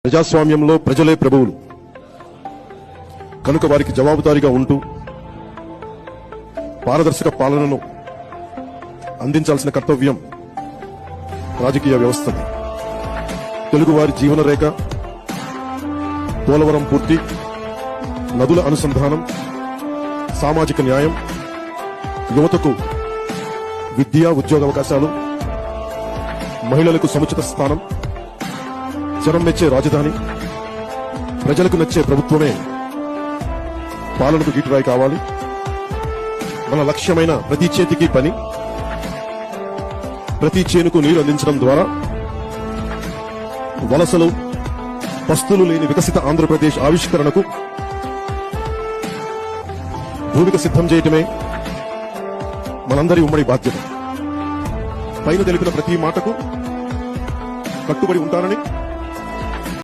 ప్రజాస్వామ్యంలో ప్రజలే ప్రభువులు కనుక వారికి జవాబుదారీగా ఉంటూ పారదర్శక పాలనను అందించాల్సిన కర్తవ్యం రాజకీయ వ్యవస్థది. తెలుగువారి జీవన రేఖ పోలవరం పూర్తి, నదుల అనుసంధానం, సామాజిక న్యాయం, యువతకు విద్యా ఉద్యోగ అవకాశాలు, మహిళలకు సముచిత స్థానం, జనం మెచ్చే రాజధాని, ప్రజలకు నచ్చే ప్రభుత్వమే పాలనకు గీటురాయి కావాలి. మన లక్ష్యమైన ప్రతి చేతికి పని, ప్రతి చేనుకు నీరు అందించడం ద్వారా వలసలు, పస్తులు లేని వికసిత ఆంధ్రప్రదేశ్ ఆవిష్కరణకు భూమిక సిద్ధం చేయటమే మనందరి ఉమ్మడి బాధ్యత. పైన తెలిపిన ప్రతి మాటకు కట్టుబడి ఉంటానని